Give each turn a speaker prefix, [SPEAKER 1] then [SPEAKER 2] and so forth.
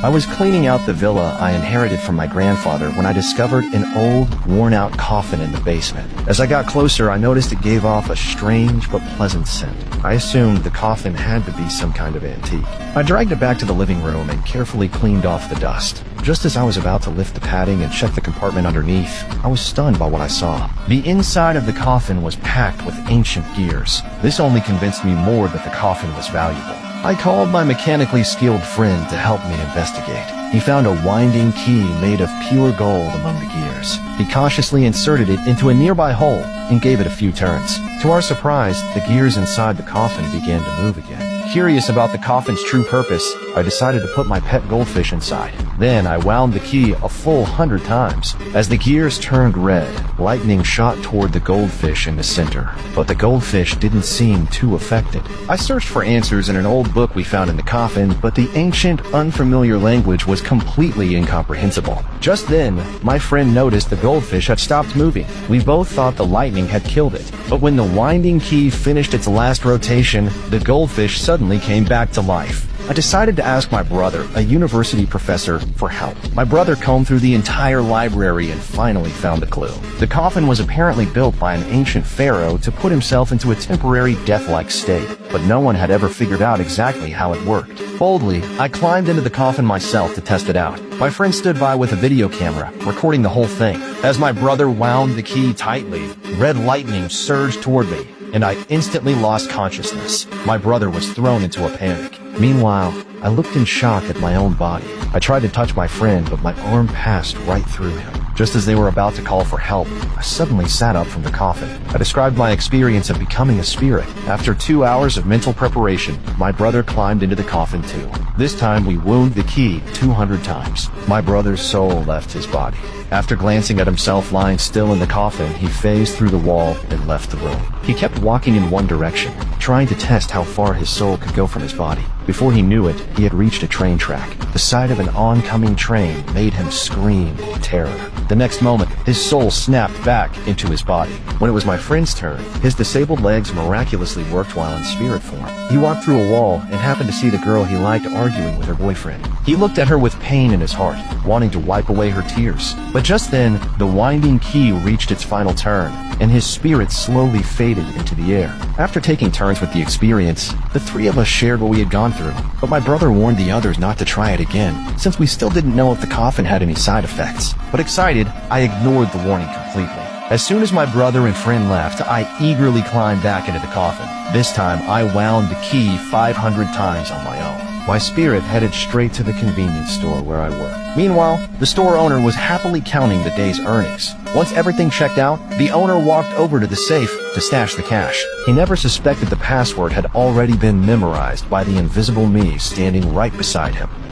[SPEAKER 1] I was cleaning out the villa I inherited from my grandfather when I discovered an old, worn-out coffin in the basement. As I got closer, I noticed it gave off a strange but pleasant scent. I assumed the coffin had to be some kind of antique. I dragged it back to the living room and carefully cleaned off the dust. Just as I was about to lift the padding and check the compartment underneath, I was stunned by what I saw. The inside of the coffin was packed with ancient gears. This only convinced me more that the coffin was valuable. I called my mechanically skilled friend to help me investigate. He found a winding key made of pure gold among the gears. He cautiously inserted it into a nearby hole and gave it a few turns. To our surprise, the gears inside the coffin began to move again. Curious about the coffin's true purpose, I decided to put my pet goldfish inside. Then I wound the key a full 100 times. As the gears turned red, lightning shot toward the goldfish in the center. But the goldfish didn't seem too affected. I searched for answers in an old book we found in the coffin, but the ancient, unfamiliar language was completely incomprehensible. Just then, my friend noticed the goldfish had stopped moving. We both thought the lightning had killed it. But when the winding key finished its last rotation, the goldfish suddenly came back to life. I decided to ask my brother, a university professor, for help. My brother combed through the entire library and finally found a clue. The coffin was apparently built by an ancient pharaoh to put himself into a temporary death-like state, but no one had ever figured out exactly how it worked. Boldly, I climbed into the coffin myself to test it out. My friend stood by with a video camera, recording the whole thing. As my brother wound the key tightly, red lightning surged toward me, and I instantly lost consciousness. My brother was thrown into a panic. Meanwhile, I looked in shock at my own body. I tried to touch my friend, but my arm passed right through him. Just as they were about to call for help, I suddenly sat up from the coffin. I described my experience of becoming a spirit. After 2 hours of mental preparation, my brother climbed into the coffin too. This time we wound the key 200 times. My brother's soul left his body. After glancing at himself lying still in the coffin, he phased through the wall and left the room. He kept walking in one direction, trying to test how far his soul could go from his body. Before he knew it, he had reached a train track. The sight of an oncoming train made him scream in terror. The next moment, his soul snapped back into his body. When it was my friend's turn, his disabled legs miraculously worked while in spirit form. He walked through a wall and happened to see the girl he liked arguing with her boyfriend. He looked at her with pain in his heart, wanting to wipe away her tears. But just then, the winding key reached its final turn, and his spirit slowly faded into the air. After taking turns with the experience, the three of us shared what we had gone through, but my brother warned the others not to try it again, since we still didn't know if the coffin had any side effects. But excited, I ignored the warning completely. As soon as my brother and friend left, I eagerly climbed back into the coffin. This time, I wound the key 500 times on my own. My spirit headed straight to the convenience store where I worked. Meanwhile, the store owner was happily counting the day's earnings. Once everything checked out, the owner walked over to the safe to stash the cash. He never suspected the password had already been memorized by the invisible me standing right beside him.